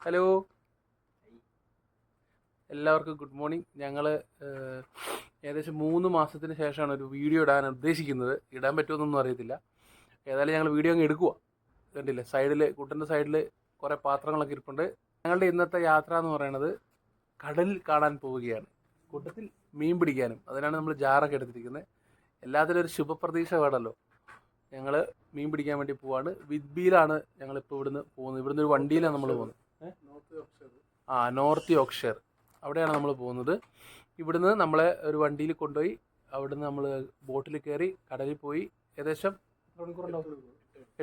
Hello, എല്ലാവർക്കും good morning. ഞങ്ങൾ ഏകദേശം 3 മാസത്തിന് ശേഷമാണ് ഒരു വീഡിയോ ഇടാൻ ഉദ്ദേശിക്കുന്നത്. ഇടാൻ പറ്റുമെന്നൊന്നും അറിയത്തില്ല. ഏതായാലും ഞങ്ങൾ വീഡിയോ അങ്ങ് എടുക്കുക. കണ്ടില്ലേ, സൈഡിൽ കുട്ടൻ്റെ സൈഡിൽ കുറേ പാത്രങ്ങളൊക്കെ ഇരിപ്പുണ്ട്. ഞങ്ങളുടെ ഇന്നത്തെ യാത്ര എന്ന് പറയുന്നത് കടൽ കാണാൻ പോവുകയാണ്, കൂട്ടത്തിൽ മീൻ പിടിക്കാനും. അതിനാണ് നമ്മൾ ജാറൊക്കെ എടുത്തിരിക്കുന്നത്. എല്ലാത്തിലും ഒരു ശുഭപ്രതീക്ഷ വേണമല്ലോ. ഞങ്ങൾ മീൻ പിടിക്കാൻ വേണ്ടി പോവാണ്. വിദ്ബിയിലാണ് ഞങ്ങളിപ്പോൾ ഇവിടുന്ന് പോകുന്നത്. ഇവിടുന്ന് ഒരു വണ്ടിയിലാണ് നമ്മൾ പോകുന്നത്. നോർത്ത് യോർക്ക്ഷയർ, അവിടെയാണ് നമ്മൾ പോകുന്നത്. ഇവിടുന്ന് നമ്മളെ ഒരു വണ്ടിയിൽ കൊണ്ടുപോയി അവിടുന്ന് നമ്മൾ ബോട്ടിൽ കയറി കടലിൽ പോയി ഏകദേശം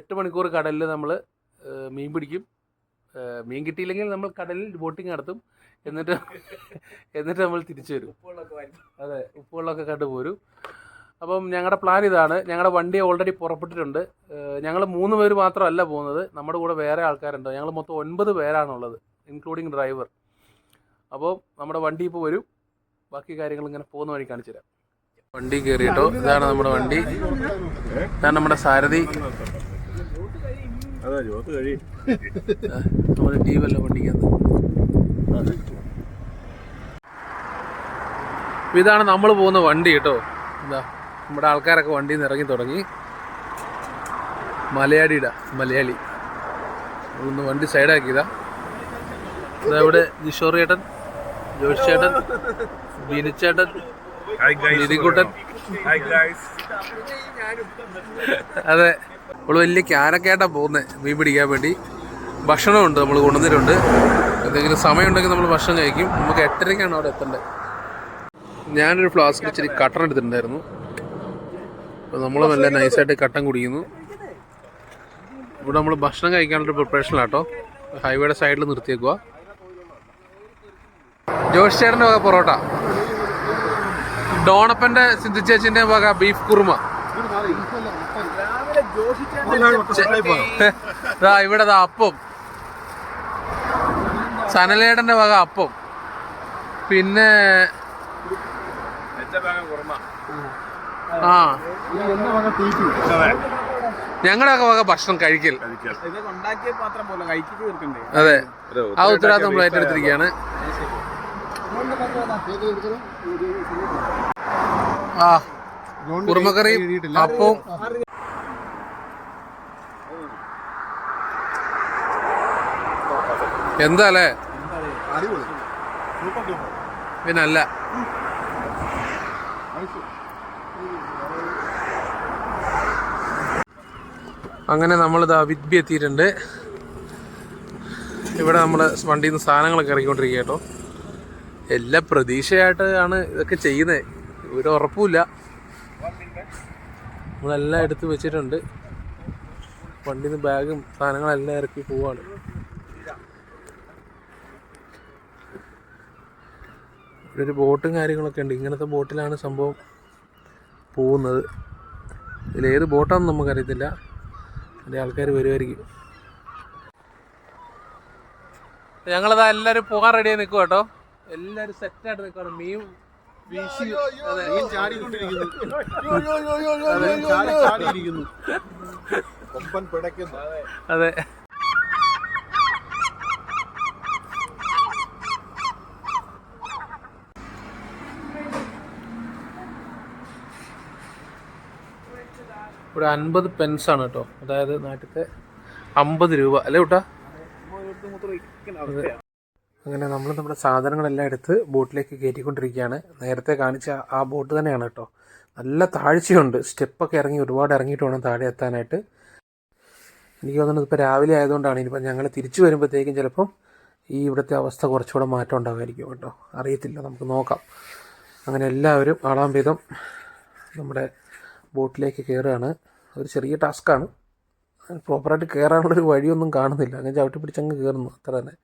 8 മണിക്കൂർ കടലിൽ നമ്മൾ മീൻ പിടിക്കും. മീൻ കിട്ടിയില്ലെങ്കിൽ നമ്മൾ കടലിൽ ബോട്ടിങ് നടത്തും. എന്നിട്ട് നമ്മൾ തിരിച്ചു വരും. അതെ, ഉപ്പുവെള്ളമൊക്കെ കണ്ടുപോരും. അപ്പം ഞങ്ങളുടെ പ്ലാൻ ഇതാണ്. ഞങ്ങളുടെ വണ്ടി ഓൾറെഡി പുറപ്പെട്ടിട്ടുണ്ട്. ഞങ്ങൾ 3 പേര് മാത്രമല്ല പോകുന്നത്, നമ്മുടെ കൂടെ വേറെ ആൾക്കാരുണ്ട്. ഞങ്ങൾ മൊത്തം 9 പേരാണുള്ളത്, ഇൻക്ലൂഡിങ് ഡ്രൈവർ. അപ്പോൾ നമ്മുടെ വണ്ടി ഇപ്പോൾ വരും. ബാക്കി കാര്യങ്ങൾ ഇങ്ങനെ പോകുന്ന വഴി കാണിച്ചു തരാം. വണ്ടി കയറിയിട്ടോ, ഇതാണ് നമ്മുടെ വണ്ടി. ഇതാണ് നമ്മുടെ സാരഥി. നമ്മുടെ ടീമല്ല വണ്ടിക്കകത്ത്. ഇതാണ് നമ്മൾ പോകുന്ന വണ്ടി കേട്ടോ. എന്താ, നമ്മുടെ ആൾക്കാരൊക്കെ വണ്ടിയിൽ നിന്ന് ഇറങ്ങി തുടങ്ങി. മലയാളി ഒന്ന് വണ്ടി സൈഡാക്കിയതാ. ഇവിടെ ജിഷോർ ചേട്ടൻ, ജോഷ് ചേട്ടൻ, ബിനിച്ചേട്ടൻ, നിധിക്കുട്ടൻ. അതെ, നമ്മൾ വലിയ ക്യാനൊക്കെ ആയിട്ടാണ് പോകുന്നത് മീൻ പിടിക്കാൻ വേണ്ടി. ഭക്ഷണമുണ്ട്, നമ്മൾ കൊണ്ടുവന്നിട്ടുണ്ട്. എന്തെങ്കിലും സമയമുണ്ടെങ്കിൽ നമ്മൾ ഭക്ഷണം കഴിക്കും. നമുക്ക് 8:30 അവിടെ എത്തേണ്ടത്. ഞാനൊരു ഫ്ലാസ്കിൽ ഇച്ചിരി കട്ടൻ എടുത്തിട്ടുണ്ടായിരുന്നു. അപ്പോൾ നമ്മൾ നല്ല നൈസായിട്ട് കട്ടൻ കുടിക്കുന്നു. ഇവിടെ നമ്മൾ ഭക്ഷണം കഴിക്കാനുള്ളൊരു പ്രിപ്പറേഷനിലാട്ടോ. ഹൈവേയുടെ സൈഡിൽ നിർത്തിയേക്കുക. ജോഷ് ചേട്ടൻ്റെ വക പൊറോട്ട, ഡോണപ്പൻ്റെ സിന്ധു ചേച്ചിൻ്റെ വക ബീഫ് കുറുമ. ഇവിടെ അപ്പം, സനലേടൻ്റെ വക അപ്പം, പിന്നെ ഞങ്ങളുടെയൊക്കെ വക ഭക്ഷണം കഴിക്കൽ. അതെ, ആ ഉത്തരവാദിത്വം നമ്മൾ ഏറ്റെടുത്തിരിക്കുകയാണ്. കുറുമക്കറിയും അപ്പവും. എന്താ അല്ലേ, പിന്നല്ല. അങ്ങനെ നമ്മളിതാ വിദ്ബി എത്തിയിട്ടുണ്ട്. ഇവിടെ നമ്മുടെ വണ്ടിയിൽ നിന്ന് സാധനങ്ങളൊക്കെ ഇറങ്ങിക്കൊണ്ടിരിക്കുക കേട്ടോ. എല്ലാ പ്രതീക്ഷയായിട്ട് ആണ് ഇതൊക്കെ ചെയ്യുന്നത്, ഒരു ഉറപ്പുമില്ല. നമ്മളെല്ലാം എടുത്ത് വെച്ചിട്ടുണ്ട്. വണ്ടിയിൽ നിന്ന് ബാഗും സാധനങ്ങളെല്ലാം ഇറക്കി പോവാണ്. ഇവിടെ ഒരു ബോട്ടും കാര്യങ്ങളൊക്കെ ഉണ്ട്. ഇങ്ങനത്തെ ബോട്ടിലാണ് സംഭവം പോകുന്നത്. ഇതിലേത് ബോട്ടാണെന്ന് നമുക്കറിയത്തില്ല. അതിൻ്റെ ആൾക്കാർ വരുമായിരിക്കും. ഞങ്ങളതാ എല്ലാവരും പോകാൻ റെഡിയായി നിൽക്കുക കേട്ടോ. എല്ലാവരും സെറ്റായിട്ട് നിൽക്കുകയാണ്. മീൻ വീശി അതെ. ഇവിടെ 50 പെൻസാണ് കേട്ടോ. അതായത് നാട്ടിലത്തെ 50 രൂപ അല്ലേ കൂട്ടാ. അങ്ങനെ നമ്മൾ നമ്മുടെ സാധനങ്ങളെല്ലാം എടുത്ത് ബോട്ടിലേക്ക് കയറ്റിക്കൊണ്ടിരിക്കുകയാണ്. നേരത്തെ കാണിച്ച ആ ബോട്ട് തന്നെയാണ് കേട്ടോ. നല്ല താഴ്ചയുണ്ട്, സ്റ്റെപ്പൊക്കെ ഇറങ്ങി ഒരുപാട് ഇറങ്ങിയിട്ട് വേണം താഴെ എത്താനായിട്ട്. എനിക്ക് തോന്നുന്നത് ഇപ്പോൾ രാവിലെ ആയതുകൊണ്ടാണ്. ഇനിയിപ്പോൾ ഞങ്ങൾ തിരിച്ചു വരുമ്പോഴത്തേക്കും ചിലപ്പം ഈ ഇവിടുത്തെ അവസ്ഥ കുറച്ചുകൂടെ മാറ്റം ഉണ്ടാകുമായിരിക്കും കേട്ടോ. അറിയത്തില്ല, നമുക്ക് നോക്കാം. അങ്ങനെ എല്ലാവരും ആളാം വിധം നമ്മുടെ ബോട്ടിലേക്ക് കയറുകയാണ്. ഒരു ചെറിയ ടാസ്ക്കാണ്. പ്രോപ്പറായിട്ട് കയറാനുള്ളൊരു വഴിയൊന്നും കാണുന്നില്ല. അങ്ങനെ ചവിട്ടി പിടിച്ചങ്ങ് കയറുന്നു, അത്ര തന്നെ.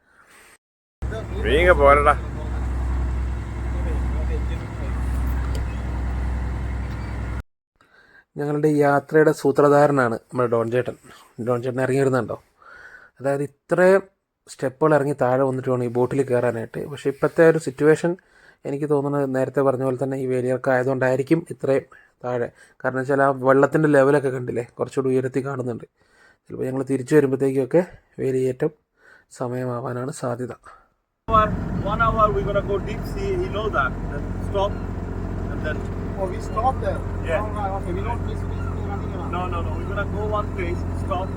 ഞങ്ങളുടെ ഈ യാത്രയുടെ സൂത്രധാരനാണ് നമ്മുടെ ഡോൺ ചേട്ടൻ ഇറങ്ങി വരുന്നുണ്ടോ. അതായത് ഇത്രയും സ്റ്റെപ്പുകൾ ഇറങ്ങി താഴെ വന്നിട്ട് വേണം ഈ ബോട്ടിൽ കയറാനായിട്ട്. പക്ഷേ ഇപ്പോഴത്തെ ഒരു സിറ്റുവേഷൻ എനിക്ക് തോന്നുന്നത് നേരത്തെ പറഞ്ഞ പോലെ തന്നെ ഈ വേലിയൊക്കെ ആയതുകൊണ്ടായിരിക്കും ഇത്രയും താഴെ. കാരണം വെച്ചാൽ ആ വെള്ളത്തിൻ്റെ ലെവലൊക്കെ കണ്ടില്ലേ, കുറച്ചുകൂടി ഉയരത്തിൽ കാണുന്നുണ്ട്. ചിലപ്പോൾ ഞങ്ങൾ തിരിച്ചു വരുമ്പോഴത്തേക്കൊക്കെ വേലിയേറ്റം സമയമാവാനാണ് സാധ്യത. 1 hour we're gonna go deep sea. You know that. Then stop and then. Oh, we stop there. Yeah. Oh, right, okay. We don't basically running around. No. We're gonna go one place, stop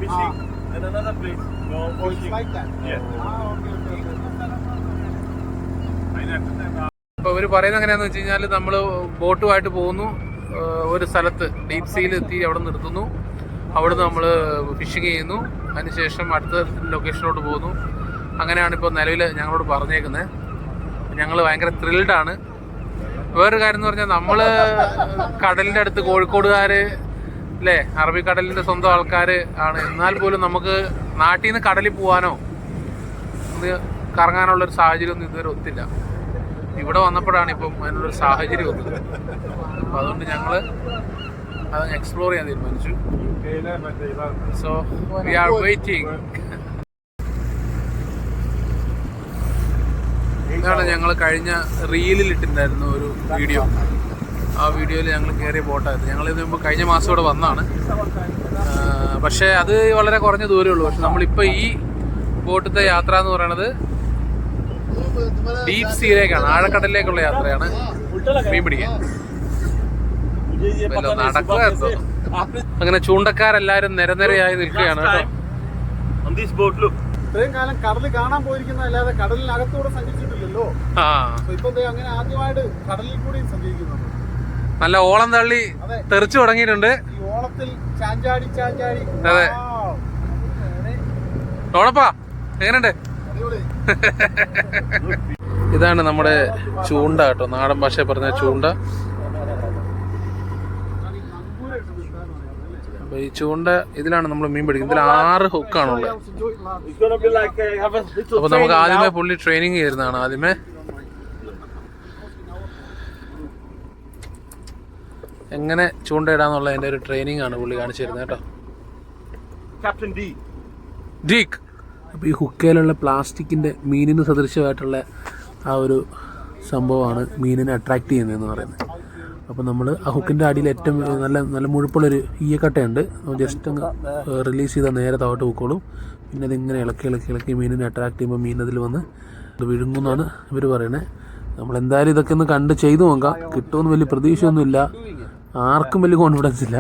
fishing, then another place, go Oh, it's fishing. like that. Yeah. Okay. അപ്പോൾ ഇവർ പറയുന്നത് എങ്ങനെയാണെന്ന് വെച്ച് കഴിഞ്ഞാൽ നമ്മൾ ബോട്ടുമായിട്ട് പോകുന്നു, ഒരു സ്ഥലത്ത് ഡീപ് സീയിൽ എത്തി അവിടെ നിർത്തുന്നു, അവിടുന്ന് നമ്മൾ ഫിഷിങ് ചെയ്യുന്നു, അതിനുശേഷം അടുത്ത ലൊക്കേഷനിലോട്ട് പോകുന്നു. അങ്ങനെയാണ് ഇപ്പോൾ നിലവിൽ ഞങ്ങളോട് പറഞ്ഞേക്കുന്നത്. ഞങ്ങൾ ഭയങ്കര ത്രിൽഡാണ്. വേറൊരു കാര്യം എന്ന് പറഞ്ഞാൽ നമ്മൾ കടലിൻ്റെ അടുത്ത് കോഴിക്കോടുകാർ അല്ലേ, അറബിക്കടലിൻ്റെ സ്വന്തം ആൾക്കാർ ആണ്. എന്നാൽ പോലും നമുക്ക് നാട്ടിൽ നിന്ന് കടലിൽ പോകാനോ ഇത് കറങ്ങാനുള്ളൊരു സാഹചര്യമൊന്നും ഇതുവരെ ഒത്തില്ല. ഇവിടെ വന്നപ്പോഴാണ് ഇപ്പം അതിനുള്ളൊരു സാഹചര്യം ഒത്തുന്നത്. അപ്പോൾ അതുകൊണ്ട് ഞങ്ങൾ അത് എക്സ്പ്ലോർ ചെയ്യാൻ തീരുമാനിച്ചു. So we are waiting. ഇതാണ് ഞങ്ങൾ കഴിഞ്ഞ റീലിൽ ഇട്ടിട്ടുണ്ടായിരുന്നു ഒരു വീഡിയോ. ആ വീഡിയോയിൽ ഞങ്ങൾ കയറിയ ബോട്ടായിരുന്നു. ഞങ്ങളിത് മുമ്പ് കഴിഞ്ഞ മാസം ഇവിടെ വന്നതാണ്. പക്ഷേ അത് വളരെ കുറഞ്ഞ ദൂരമേ ഉള്ളൂ. പക്ഷെ നമ്മളിപ്പോൾ ഈ ബോട്ടിലത്തെ യാത്ര എന്ന് പറയുന്നത് ഡീപ് സീയിലേക്കാണ്, ആഴക്കടലിലേക്കുള്ള യാത്രയാണ്. മീൻ പിടിക്കാൻ നടക്കുമായിരുന്നു. അങ്ങനെ ചൂണ്ടക്കാരെല്ലാരും നിരനിരയായി നിൽക്കുകയാണ് കേട്ടോ. ഇത്രയും കാലം കടൽ കാണാൻ പോയിരിക്കുന്ന അല്ലാതെ കടലിനകത്തൂടെ സഞ്ചരിച്ചിട്ടില്ലല്ലോ. ഇപ്പൊ അങ്ങനെ ആദ്യമായിട്ട് കടലിൽ കൂടി സഞ്ചരിക്കുന്നുണ്ട്. നല്ല ഓളം തള്ളി തെറിച്ചു തുടങ്ങിയിട്ടുണ്ട്. ഈ ഓളത്തിൽ ചാഞ്ചാടി. അതെ, ഓണപ്പാ എങ്ങനെയുണ്ട്? ഇതാണ് നമ്മുടെ ചൂണ്ട കേട്ടോ, നാടൻ ഭാഷ പറഞ്ഞ ചൂണ്ട. അപ്പൊ ഈ ചൂണ്ട ഇതിലാണ് നമ്മൾ മീൻ പിടിക്കുന്നത്. ഇതിൽ 6 ഹുക്കാണുള്ളത്. അപ്പൊ നമുക്ക് ആദ്യമേ പുള്ളി ട്രെയിനിങ് ചെയ്യുന്നതാണ്. ആദ്യമേ എങ്ങനെ ചൂണ്ടയിടാന്നുള്ള അതിന്റെ ഒരു ട്രെയിനിങ് ആണ് പുള്ളി കാണിച്ചു തരുന്നത് കേട്ടോ. ഡീക്ക്. അപ്പോൾ ഈ ഹുക്കയിലുള്ള പ്ലാസ്റ്റിക്കിൻ്റെ മീനിന് സദൃശമായിട്ടുള്ള ആ ഒരു സംഭവമാണ് മീനിനെ അട്രാക്ട് ചെയ്യുന്നതെന്ന് പറയുന്നത്. അപ്പോൾ നമ്മൾ ആ ഹുക്കിൻ്റെ അടിയിൽ ഏറ്റവും നല്ല മുഴുപ്പുള്ളൊരു ഈയക്കട്ടയുണ്ട്. ജസ്റ്റ് അങ്ങ് റിലീസ് ചെയ്താൽ നേരെ താഴോട്ട് പൊക്കോളും. പിന്നെ അതിങ്ങനെ ഇളക്കി മീനിനെ അട്രാക്ട് ചെയ്യുമ്പോൾ മീൻ അതിൽ വന്ന് അത് വിഴുങ്ങുമെന്നാണ് ഇവർ പറയുന്നത്. നമ്മളെന്തായാലും ഇതൊക്കെ ഒന്ന് കണ്ട് ചെയ്തു നോക്കാം. കിട്ടുമെന്ന് വലിയ പ്രതീക്ഷയൊന്നുമില്ല, ആർക്കും വലിയ കോൺഫിഡൻസ് ഇല്ല,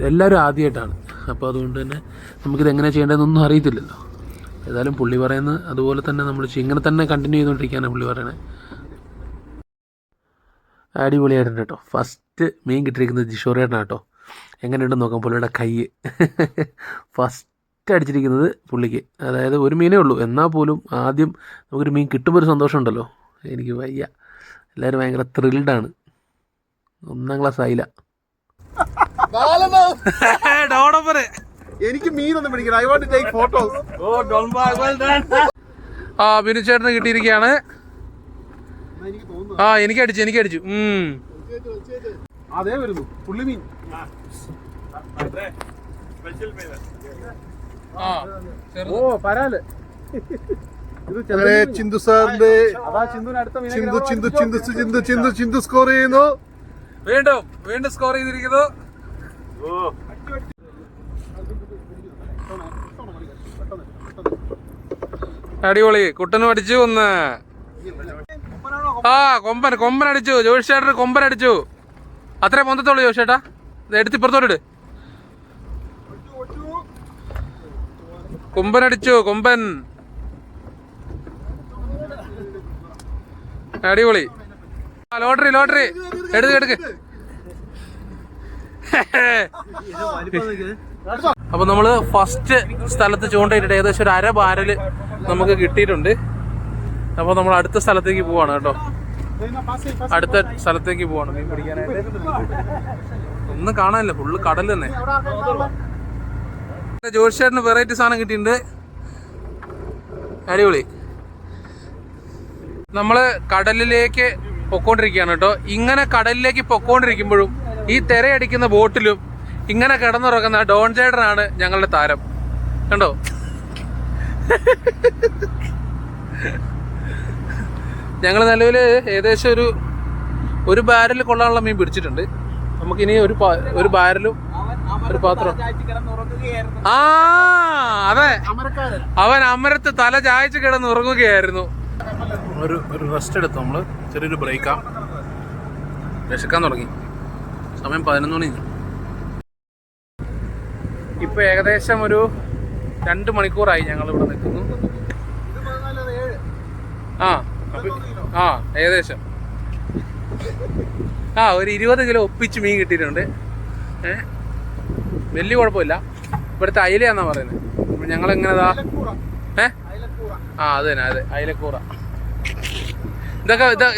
എല്ലാവരും ആദ്യമായിട്ടാണ്. അപ്പോൾ അതുകൊണ്ട് തന്നെ നമുക്കിത് എങ്ങനെ ചെയ്യേണ്ടതെന്നൊന്നും അറിയത്തില്ലല്ലോ. ഏതായാലും പുള്ളി പറയുന്നത് അതുപോലെ തന്നെ നമ്മൾ ഇങ്ങനെ തന്നെ കണ്ടിന്യൂ ചെയ്തുകൊണ്ടിരിക്കുകയാണ് പുള്ളി പറയണത്. അടിപൊളിയായിട്ടുണ്ട് കേട്ടോ. ഫസ്റ്റ് മീൻ കിട്ടിയിരിക്കുന്നത് ജിഷോറിയായിട്ടാണ് കേട്ടോ. എങ്ങനെയുണ്ടെന്ന് നോക്കാം പുള്ളിയുടെ കൈ. ഫസ്റ്റ് അടിച്ചിരിക്കുന്നത് പുള്ളിക്ക്. അതായത് ഒരു മീനേ ഉള്ളൂ, എന്നാൽ പോലും ആദ്യം നമുക്കൊരു മീൻ കിട്ടുമ്പോൾ ഒരു സന്തോഷമുണ്ടല്ലോ. എനിക്ക് വയ്യ. എല്ലാവരും ഭയങ്കര ത്രിൽഡാണ്. 1ാം ക്ലാസ് ആയില്ല. എനിക്ക് മീനൊന്നും പിടിക്കണം. I want to take photos. ആ ബിനു ചേട്ടന് കിട്ടിയിരിക്കുകയാണ്. ആ എനിക്ക് അടിച്ചു. അതേ വരുന്നു പുള്ളി മീൻ. ഓ പരാല്. ചിന്തു സാറിന്റെ ചിന്തു സ്കോർ ചെയ്യുന്നു. വീണ്ടും സ്കോർ ചെയ്തിരിക്കുന്നു. അടിപൊളി. കുട്ടനും അടിച്ചു ഒന്ന്. ആ കൊമ്പൻ അടിച്ചു. ജോഷി ചേട്ടൻ കൊമ്പൻ അടിച്ചു. അത്രേ പൊന്തത്തോളൂ ജോഷി ചേട്ടാ. എടുത്തിപ്പുറത്തോട്ട്. കൊമ്പൻ അടിച്ചു. അടിപൊളി. ലോട്ടറി എടുക്ക്. അപ്പൊ നമ്മള് ഫസ്റ്റ് സ്ഥലത്ത് ചൂണ്ടയിട്ടിട്ട് ഏകദേശം ഒരു 1/2 ബാരൽ നമുക്ക് കിട്ടിയിട്ടുണ്ട്. അപ്പോൾ നമ്മൾ അടുത്ത സ്ഥലത്തേക്ക് പോവാണ് കേട്ടോ. അടുത്ത സ്ഥലത്തേക്ക് പോവാണ് മീൻ പിടിക്കാനായിട്ട്. ഒന്നും കാണാനില്ല, ഫുള്ള് കടൽ തന്നെ. ജോഷിയേട്ടന് വെറൈറ്റി സാധനം കിട്ടിയിട്ടുണ്ട്. അടിപൊളി. നമ്മള് കടലിലേക്ക് പൊക്കോണ്ടിരിക്കുകയാണ് കേട്ടോ. ഇങ്ങനെ കടലിലേക്ക് പൊക്കോണ്ടിരിക്കുമ്പോഴും ഈ തിരയടിക്കുന്ന ബോട്ടിലും ഇങ്ങനെ കിടന്നുറങ്ങുന്ന ഡോൺ ചേട്ടനാണ് ഞങ്ങളുടെ താരം. കണ്ടോ? ഞങ്ങൾ നിലവിൽ ഏകദേശം ഒരു ബാരൽ കൊള്ളാനുള്ള മീൻ പിടിച്ചിട്ടുണ്ട്. നമുക്കിനി ഒരു ബാരലും ഒരു പാത്രം. ആ അതെ, അമരക്കാരൻ. അവൻ അമരത്ത് തല ചായച്ച് കിടന്ന് ഉറങ്ങുകയായിരുന്നു. ഒരു റെസ്റ്റ് എടുത്തു നമ്മള്, ചെറിയൊരു ബ്രേക്കാ. വിശക്കാൻ തുടങ്ങി. സമയം 11 മണി. ഇപ്പൊ ഏകദേശം ഒരു 2 മണിക്കൂറായി ഞങ്ങൾ ഇവിടെ നിൽക്കുന്നു. ആ ഏകദേശം ഒരു 20 കിലോ ഒപ്പിച്ച് മീൻ കിട്ടിയിട്ടുണ്ട്. വലിയ കുഴപ്പമില്ല. ഇവിടുത്തെ അയിലയാന്നാ പറയുന്നത്. ഞങ്ങൾ എങ്ങനെതാ അത് തന്നെ, അതെ, അയിലക്കൂറ.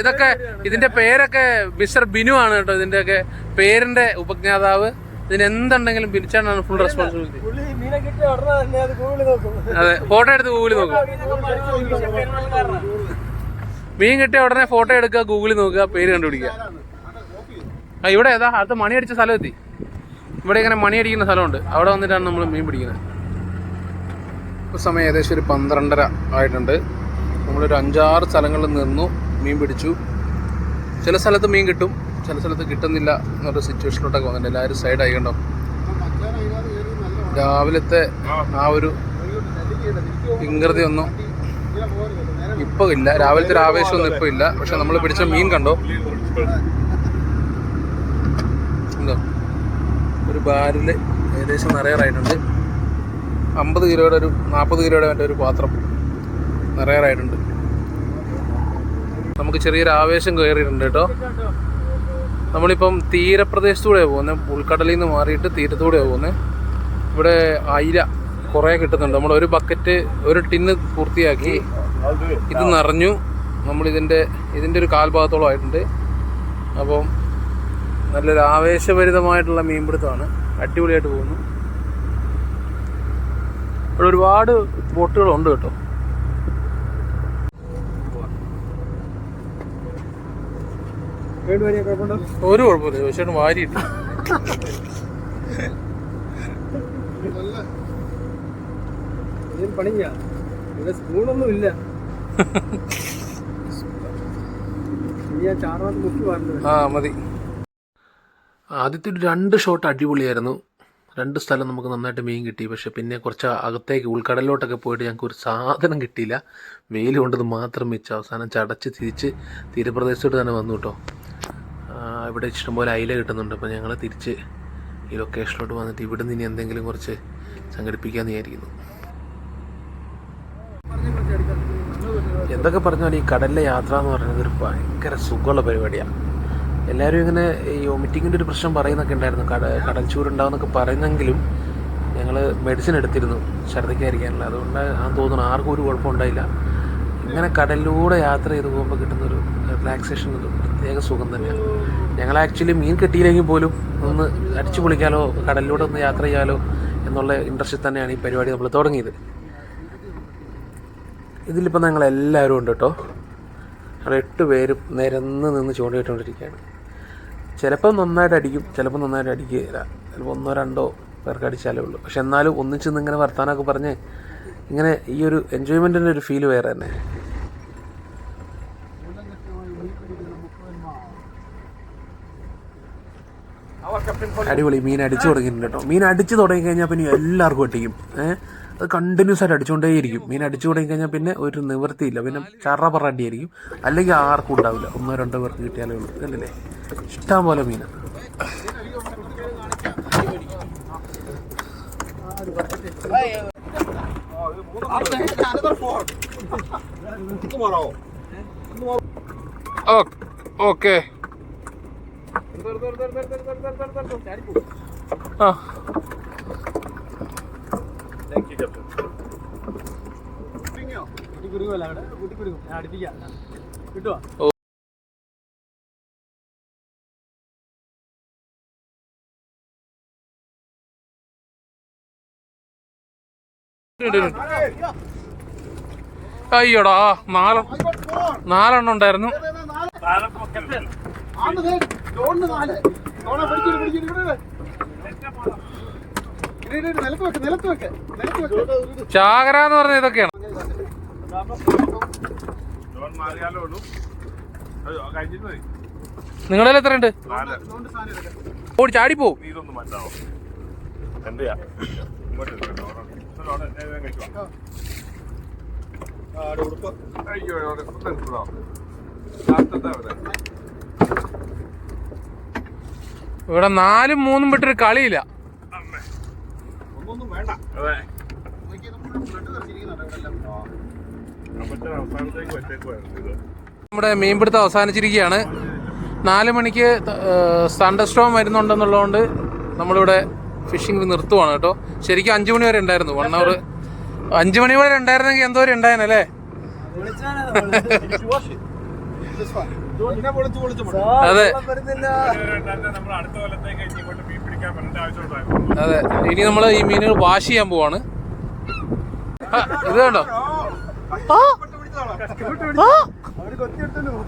ഇതൊക്കെ ഇതിന്റെ പേരൊക്കെ മിസ്റ്റർ ബിനു ആണ് കേട്ടോ. ഇതിന്റെയൊക്കെ പേരിന്റെ ഉപജ്ഞാതാവ്. ഇതിന് എന്തുണ്ടെങ്കിലും ബിനിച്ചാണ് ഫുൾ റെസ്പോൺസിബിലിറ്റി. അതെ, ഫോട്ടോ എടുത്ത് ഗൂഗിളിൽ നോക്കും. മീൻ കിട്ടിയ ഉടനെ ഫോട്ടോ എടുക്കുക, ഗൂഗിളിൽ നോക്കുക, പേര് കണ്ടുപിടിക്കുക. ഇവിടെ ഏതാ അടുത്ത മണി അടിച്ച സ്ഥലം എത്തി. ഇവിടെ ഇങ്ങനെ മണി അടിക്കുന്ന സ്ഥലമുണ്ട്. അവിടെ വന്നിട്ടാണ് നമ്മൾ മീൻ പിടിക്കുന്നത്. ഇപ്പോൾ സമയം ഏകദേശം ഒരു 12:30 ആയിട്ടുണ്ട്. നമ്മളൊരു 5-6 സ്ഥലങ്ങളിൽ നിന്നു മീൻ പിടിച്ചു. ചില സ്ഥലത്ത് മീൻ കിട്ടും, ചില സ്ഥലത്ത് കിട്ടുന്നില്ല എന്നൊരു സിറ്റുവേഷനിലോട്ടൊക്കെ വന്നിട്ടുണ്ട്. എല്ലാവരും സൈഡ് ആയിക്കണ്ടോ. രാവിലത്തെ ആ ഒരു വികൃതി ഒന്നും ഇപ്പോൾ ഇല്ല. രാവിലത്തെ ഒരു ആവേശമൊന്നും ഇപ്പോൾ ഇല്ല. പക്ഷെ നമ്മൾ പിടിച്ച മീൻ കണ്ടോ, എന്തോ ഒരു ബാരല് ഏകദേശം നിറയാറായിട്ടുണ്ട്. 50 കിലോയുടെ ഒരു 40 കിലോയുടെ മറ്റേ ഒരു പാത്രം നിറയാറായിട്ടുണ്ട്. നമുക്ക് ചെറിയൊരു ആവേശം കയറിയിട്ടുണ്ട് കേട്ടോ. നമ്മളിപ്പം തീരപ്രദേശത്തൂടെയാണ് പോകുന്നത്. ഉൾക്കടലിൽ നിന്ന് മാറിയിട്ട് തീരത്തൂടെയാണ് പോകുന്നത്. ഇവിടെ അയില കുറേ കിട്ടുന്നുണ്ട്. നമ്മൾ ഒരു ബക്കറ്റ്, ഒരു ടിന്ന് പൂർത്തിയാക്കി. ഇത് നിറഞ്ഞു. നമ്മളിതിൻ്റെ ഒരു കാൽഭാഗത്തോളം ആയിട്ടുണ്ട്. അപ്പം നല്ലൊരു ആവേശഭരിതമായിട്ടുള്ള മീൻപിടുത്തമാണ്. അടിപൊളിയായിട്ട് പോകുന്നു. ഇവിടെ ഒരുപാട് ബോട്ടുകളുണ്ട് കേട്ടോ. ഒരു കുഴപ്പമില്ല. ചോദിച്ചാൽ വാരിയിട്ട് സ്പൂണൊന്നും ഇല്ല. മതി. ആദ്യത്തെ ഒരു 2 ഷോട്ട് അടിപൊളിയായിരുന്നു. 2 സ്ഥലം നമുക്ക് നന്നായിട്ട് മീൻ കിട്ടി. പക്ഷെ പിന്നെ കുറച്ച് അകത്തേക്ക് ഉൾക്കടലിലോട്ടൊക്കെ പോയിട്ട് ഞങ്ങൾക്ക് ഒരു സാധനം കിട്ടിയില്ല. വെയിൽ കൊണ്ടത് മാത്രം വെച്ച് അവസാനം ചടച്ച് തിരിച്ച് തീരപ്രദേശത്തോട്ട് തന്നെ വന്നു കേട്ടോ. ഇവിടെ ഇഷ്ടംപോലെ അയില കിട്ടുന്നുണ്ട്. അപ്പോൾ ഞങ്ങൾ തിരിച്ച് ഈ ലൊക്കേഷനിലോട്ട് വന്നിട്ട് ഇവിടെ നിന്ന് ഇനി എന്തെങ്കിലും കുറച്ച് സംഘടിപ്പിക്കാമെന്ന് വിചാരിക്കുന്നു. എന്തൊക്കെ പറഞ്ഞാൽ ഈ കടലിലെ യാത്ര എന്ന് പറയുന്നത് ഒരു ഭയങ്കര സുഖമുള്ള പരിപാടിയാണ്. എല്ലാവരും ഇങ്ങനെ ഈ വൊമിറ്റിങ്ങിൻ്റെ ഒരു പ്രശ്നം പറയുന്നൊക്കെ ഉണ്ടായിരുന്നു. കടൽ ചൂടുണ്ടാവുന്നൊക്കെ പറയുന്നെങ്കിലും ഞങ്ങൾ മെഡിസിൻ എടുത്തിരുന്നു ഛർദ്ദിക്കാതിരിക്കാനുള്ള. അതുകൊണ്ട് തോന്നുന്നു ആർക്കും ഒരു കുഴപ്പമുണ്ടായില്ല. ഇങ്ങനെ കടലിലൂടെ യാത്ര ചെയ്ത് പോകുമ്പോൾ കിട്ടുന്നൊരു റിലാക്സേഷൻ ഒരു പ്രത്യേക സുഖം തന്നെയാണ്. ഞങ്ങൾ ആക്ച്വലി മീൻ കിട്ടിയില്ലെങ്കിൽ പോലും ഒന്ന് അടിച്ചു പൊളിക്കാലോ, കടലിലൂടെ ഒന്ന് യാത്ര ചെയ്യാലോ എന്നുള്ള ഇൻട്രസ്റ്റിൽ തന്നെയാണ് ഈ പരിപാടി നമ്മൾ തുടങ്ങിയത്. ഇതിലിപ്പോൾ ഞങ്ങളെല്ലാവരും ഉണ്ട് കേട്ടോ. അവിടെ 8 പേരും നിരന്ന് നിന്ന് ചൂണ്ടയിട്ടുകൊണ്ടിരിക്കുകയാണ്. ചിലപ്പോൾ നന്നായിട്ട് അടിക്കും, ചിലപ്പോൾ നന്നായിട്ട് അടിക്കുകയില്ല. ചിലപ്പോൾ 1-2 പേർക്ക് അടിച്ചാലേ ഉള്ളൂ. പക്ഷെ എന്നാലും ഒന്നിച്ച് നിന്ന് ഇങ്ങനെ വർത്താനമൊക്കെ പറഞ്ഞ് ഇങ്ങനെ ഈ ഒരു എൻജോയ്മെൻറ്റിൻ്റെ ഒരു ഫീൽ വേറെ തന്നെ. അടിപൊളി. മീൻ അടിച്ചു തുടങ്ങിയിട്ടുണ്ട് കേട്ടോ. മീൻ അടിച്ചു തുടങ്ങിക്കഴിഞ്ഞാൽ പിന്നെ എല്ലാവർക്കും അടിക്കും. അത് കണ്ടിന്യൂസ് ആയിട്ട് അടിച്ചുകൊണ്ടേയിരിക്കും. മീൻ അടിച്ചു തുടങ്ങിക്കഴിഞ്ഞാൽ പിന്നെ ഒരു നിവൃത്തിയില്ല. പിന്നെ ചറ അടിയായിരിക്കും. അല്ലെങ്കിൽ ആർക്കും ഉണ്ടാവില്ല. 1-2 പേർക്ക് കിട്ടിയാലേ ഉള്ളൂ. അല്ലേ? ഇഷ്ടം പോലെ മീനാണ്. ഓക്കെ. അയ്യോടാ, 4 ഉണ്ടായിരുന്നു. ചാകര എന്ന് പറഞ്ഞ ഇതൊക്കെയാണ്. നിങ്ങളിൽ എത്ര ഉണ്ട്? ഓടി ചാടിപ്പോ. എന്റെയാ ഇങ്ങോട്ട് എടുക്കണ്ട. അവിടെ കഴിക്കുവാ. അയ്യോ അവിടെ എടുത്തോ. ഇവിടെ 4ഉം 3ഉം വിട്ടൊരു കളിയില്ല. ഒന്നും വേണ്ട. അതെ നമ്മുടെ മീൻപിടുത്തം അവസാനിച്ചിരിക്കുകയാണ്. 4 മണിക്ക് തണ്ടർ സ്റ്റോം വരുന്നുണ്ടെന്നുള്ളതുകൊണ്ട് നമ്മളിവിടെ ഫിഷിംഗ് നിർത്തുവാണ് കേട്ടോ. ശരിക്കും 5 മണി വരെ ഉണ്ടായിരുന്നു, 1 hour. 5 മണി വരെ ഉണ്ടായിരുന്നെങ്കിൽ എന്തോരം ഉണ്ടായിരുന്നല്ലേ. അതെ അതെ. ഇനി നമ്മൾ ഈ മീനുകൾ വാഷ് ചെയ്യാൻ പോവാണ്. ഇത് കണ്ടോ,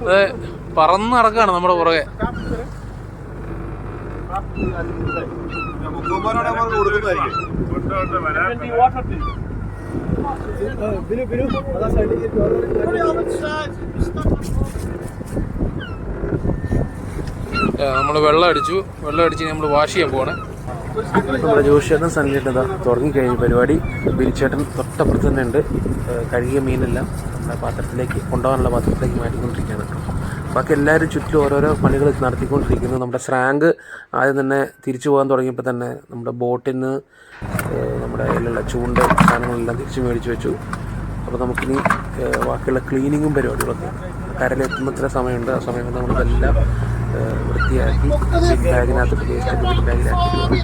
അതെ പറന്ന് നടക്കാണ് നമ്മുടെ പുറകെ. നമ്മൾ വെള്ളം അടിച്ച് നമ്മൾ വാഷ് ചെയ്യാൻ പോവാണ്. നമ്മുടെ ജോഷിയേട്ടൻ സണ്ണിയേട്ടൻ തുടങ്ങിക്കഴിഞ്ഞ പരിപാടി. ബിരിച്ചേട്ടൻ തൊട്ടപ്പുറത്ത് തന്നെ ഉണ്ട്. കഴുകിയ മീനെല്ലാം നമ്മുടെ പാത്രത്തിലേക്ക് കൊണ്ടുപോകാനുള്ള പാത്രത്തിലേക്ക് മാറ്റിക്കൊണ്ടിരിക്കുകയാണ് കേട്ടോ. ബാക്കി എല്ലാവരും ചുറ്റും ഓരോരോ പണികൾ നടത്തിക്കൊണ്ടിരിക്കുന്നു. നമ്മുടെ സ്രാങ്ക് ആദ്യം തന്നെ തിരിച്ചു പോകാൻ തുടങ്ങിയപ്പോൾ തന്നെ നമ്മുടെ ബോട്ടിൽ നിന്ന് നമ്മുടെ കയ്യിലുള്ള ചൂണ്ട സാധനങ്ങളെല്ലാം തിരിച്ച് മേടിച്ച് വെച്ചു. അപ്പോൾ നമുക്കിനി ബാക്കിയുള്ള ക്ലീനിങ്ങും പരിപാടികളൊക്കെ കരയിലെത്തുന്ന ഇത്ര സമയമുണ്ട്. ആ സമയം കൊണ്ട് നമ്മളിതെല്ലാം വൃത്തിയാക്കി ബാഗിനകത്ത് വേസ്റ്റൊക്കെ ബാഗിലാക്കി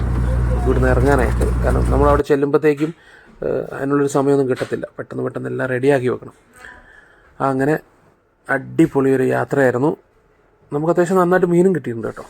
ഇവിടുന്ന് ഇറങ്ങാനായിട്ട്. കാരണം നമ്മളവിടെ ചെല്ലുമ്പോഴത്തേക്കും അതിനുള്ളൊരു സമയമൊന്നും കിട്ടത്തില്ല. പെട്ടെന്ന് എല്ലാം റെഡിയാക്കി വെക്കണം. അങ്ങനെ അടിപൊളി ഒരു യാത്രയായിരുന്നു. നമുക്ക് അത്യാവശ്യം നന്നായിട്ട് മീനും കിട്ടിയിട്ടുണ്ട് കേട്ടോ.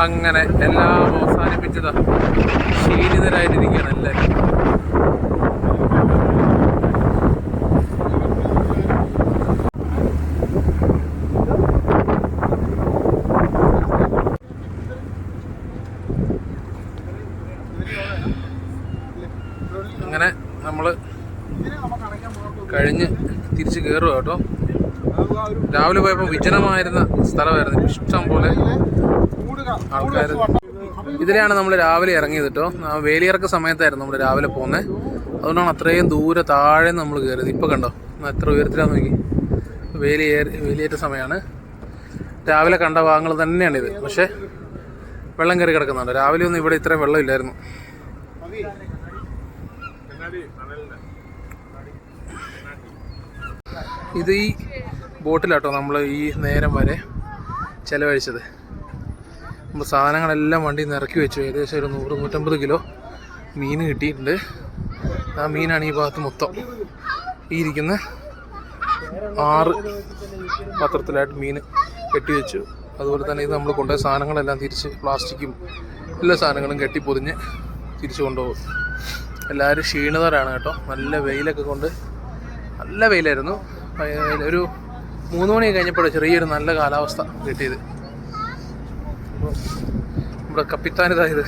അങ്ങനെ എല്ലാം അവസാനിപ്പിച്ചതാ. ക്ഷീണിതരായിട്ടിരിക്കുകയാണ് എല്ലാവരും. അങ്ങനെ നമ്മൾ കഴിഞ്ഞ് തിരിച്ച് കയറുക കേട്ടോ. രാവിലെ പോയപ്പോൾ വിജനമായിരുന്ന സ്ഥലമായിരുന്നു. ഇഷ്ടം പോലെ ആൾക്കാർ. ഇതിലാണ് നമ്മൾ രാവിലെ ഇറങ്ങിയത് കേട്ടോ. വേലിയിറക്ക സമയത്തായിരുന്നു നമ്മൾ രാവിലെ പോകുന്നത്. അതുകൊണ്ടാണ് അത്രയും ദൂരെ താഴെ നമ്മൾ കയറിയത്. ഇപ്പോൾ കണ്ടോ എത്ര ഉയരത്തിലാന്ന് നോക്കി. വേലിയേറ്റ സമയമാണ്. രാവിലെ കണ്ട ഭാഗങ്ങൾ തന്നെയാണിത്. പക്ഷേ വെള്ളം കയറി കിടക്കുന്നുണ്ട്. രാവിലെ ഒന്നും ഇവിടെ ഇത്രയും വെള്ളം ഇല്ലായിരുന്നു. ഇത് ഈ ബോട്ടിലാട്ടോ നമ്മൾ ഈ നേരം വരെ ചിലവഴിച്ചത്. നമ്മൾ സാധനങ്ങളെല്ലാം വണ്ടിയിൽ നിന്ന് ഇറക്കി വെച്ചു. ഏകദേശം ഒരു 100-150 കിലോ മീൻ കിട്ടിയിട്ടുണ്ട്. ആ മീനാണ് ഈ ഭാഗത്ത് മൊത്തം. ഈ ഇരിക്കുന്ന 6 പാത്രത്തിലായിട്ട് മീൻ കെട്ടിവെച്ചു. അതുപോലെ തന്നെ ഇത് നമ്മൾ കൊണ്ടുപോയ സാധനങ്ങളെല്ലാം തിരിച്ച് പ്ലാസ്റ്റിക്കും എല്ലാ സാധനങ്ങളും കെട്ടിപ്പൊതിഞ്ഞ് തിരിച്ചു കൊണ്ടുപോകും. എല്ലാവരും ക്ഷീണിതരാണ് കേട്ടോ. നല്ല വെയിലൊക്കെ കൊണ്ട് നല്ല വെയിലായിരുന്നു. ഒരു 3 മണി കഴിഞ്ഞപ്പോഴാണ് ചെറിയൊരു നല്ല കാലാവസ്ഥ കിട്ടിയത്. അപ്പോൾ നമ്മുടെ കപ്പിത്താനിതായത്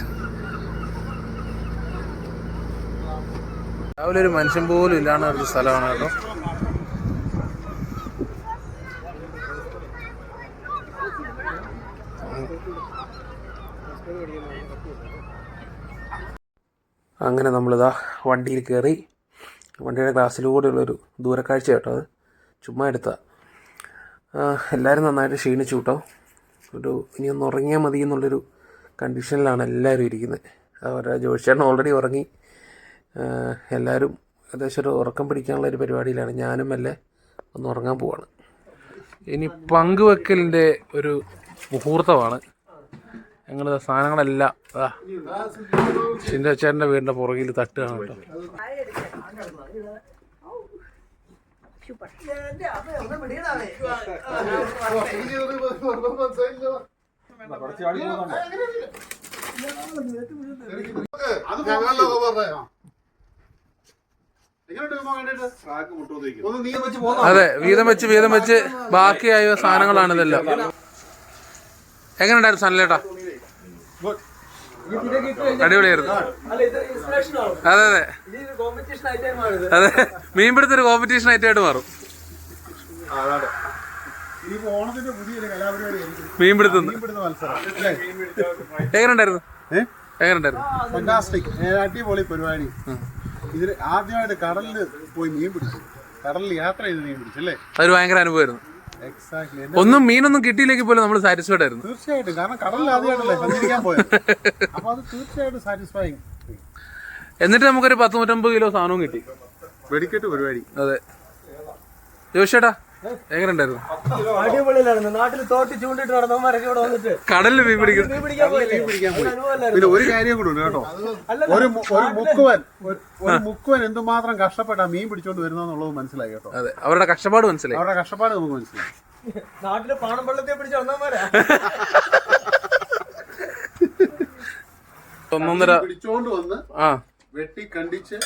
രാവിലെ ഒരു മനുഷ്യൻ പോലും ഇല്ലാണ്ട് ഒരു സ്ഥലമാണ് കേട്ടോ. അങ്ങനെ നമ്മളിതാ വണ്ടിയിൽ കയറി. വണ്ടിയുടെ ഗ്ലാസ്സിലൂടെയുള്ളൊരു ദൂരക്കാഴ്ച കേട്ടോ. അത് ചുമ്മാ എടുത്താൽ എല്ലാവരും നന്നായിട്ട് ക്ഷീണിച്ചു കേട്ടോ. ഇനി ഒന്ന് ഉറങ്ങിയാൽ മതി എന്നുള്ളൊരു കണ്ടീഷനിലാണ് എല്ലാവരും ഇരിക്കുന്നത്. അവരുടെ ജോഷിയേട്ടൻ ഓൾറെഡി ഉറങ്ങി. എല്ലാവരും ഏകദേശം ഒരു ഉറക്കം പിടിക്കാനുള്ള ഒരു പരിപാടിയിലാണ്. ഞാനും അല്ലേ ഒന്ന് ഉറങ്ങാൻ പോവാണ്. ഇനി പങ്കുവെക്കലിൻ്റെ ഒരു മുഹൂർത്തമാണ്. ഞങ്ങൾ സാധനങ്ങളെല്ലാം ചിന്തച്ചേട്ടൻ്റെ വീടിൻ്റെ പുറകിൽ തട്ടുകയാണ് കേട്ടോ. അത് ഞങ്ങളൊക്കെ പറഞ്ഞ ഒന്ന് നീ വെച്ച് പോകാം. അതെ, വീതം വെച്ച് ബാക്കിയായ സാധനങ്ങളാണ് ഇതെല്ലാം. എങ്ങനെ ഉണ്ടായിരുന്നു സനലേട്ടാ? അടിപൊളിയായിരുന്നു. അതെ അതെ അതെ, മീൻപിടുത്തൊരു കോമ്പറ്റീഷൻ ആയിട്ട് മാറും. ഇനിയിപ്പോ ഓണത്തിന്റെ പുതിയൊരു കലാപരിപാടി മീൻപിടുത്തുന്നു. മീൻപിടുത്ത മത്സരം അല്ലേ? എങ്ങനെ ഉണ്ടായിരുന്നു? ഫാന്റാസ്റ്റിക്, അടിപൊളി പരിപാടി. ഇതിന് ആദ്യമായിട്ട് കടലിൽ പോയി മീൻ പിടിച്ചു, കടലിൽ യാത്ര ചെയ്ത് മീൻ പിടിച്ചു അല്ലേ? അതൊരു ഭയങ്കര അനുഭവമായിരുന്നു. എക്സാക്ട്ലി. ഒന്നും മീനൊന്നും കിട്ടിയില്ലെങ്കിൽ പോലും നമ്മൾ സാറ്റിസ്ഫൈഡ് ആയിരുന്നു. തീർച്ചയായിട്ടും, കാരണം കടലിൽ ആദ്യമായിട്ടല്ലേ സഞ്ചരിക്കാൻ പോയത്. അപ്പൊ അത് തീർച്ചയായിട്ടും സാറ്റിസ്ഫൈങ്. എന്നിട്ട് നമുക്കൊരു 150 കിലോ സാധനവും കിട്ടി. വെടിക്കെട്ട് പരിപാടി. അതെ. ജോഷേട്ടാ എങ്ങനെ ഉണ്ടായിരുന്നു? അടിപൊളിയിലായിരുന്നു. നാട്ടിൽ തോട്ടി ചൂണ്ടിട്ട് നടന്നവന്മാരൊക്കെ ഇവിടെ വന്നിട്ട് കടലിൽ മീൻ പിടിക്കുന്നത്. പിന്നെ ഒരു കാര്യം കൂടെ ഉണ്ട് കേട്ടോ. ഒരു മുക്കുവൻ എന്തുമാത്രം കഷ്ടപ്പെട്ടാ മീൻ പിടിച്ചോണ്ട് വരുന്നെന്നുള്ളത് മനസ്സിലായി കേട്ടോ. അതെ, അവരുടെ കഷ്ടപ്പാട് മനസ്സിലായി. അവരുടെ കഷ്ടപ്പാട് നമുക്ക് മനസ്സിലായി. നാട്ടില് പാണം വെള്ളത്തെ പിടിച്ച് വന്നവന്മാരാ. പിടിച്ചോണ്ട് വന്ന് വെട്ടി കണ്ടിച്ച്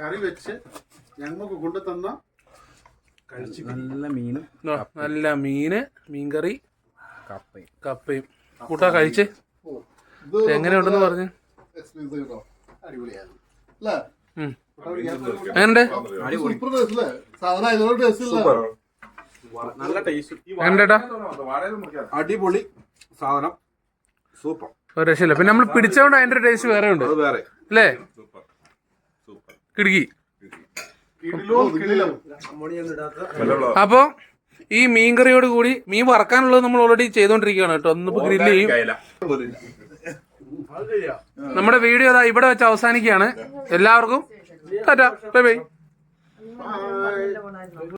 കറി വെച്ച് ഞങ്ങൾക്ക് കൊണ്ടുതന്ന നല്ല മീൻകറി കപ്പയും കൂട്ടാ കഴിച്ച് എങ്ങനെയുണ്ടെന്ന് പറഞ്ഞു. എങ്ങനെയുണ്ട്? എങ്ങനെയാ? അടിപൊളി സാധനം, സൂപ്പർ, ഒരു രക്ഷയില്ല. പിന്നെ നമ്മൾ പിടിച്ചോണ്ട് അതിന്റെ ഒരു ടേസ്റ്റ് വേറെ ഉണ്ട് അല്ലേ? കിടുക്കി. അപ്പൊ ഈ മീൻകറിയോട് കൂടി മീൻ വറക്കാനുള്ളത് നമ്മൾ ഓൾറെഡി ചെയ്തോണ്ടിരിക്കുകയാണ് കേട്ടോ. ഒന്നിപ്പോ ഗ്രില്ല് ചെയ്യും. നമ്മുടെ വീഡിയോ ഇവിടെ വെച്ച് അവസാനിക്കുകയാണ്. എല്ലാവർക്കും ടാറ്റാ, ബൈ ബൈ.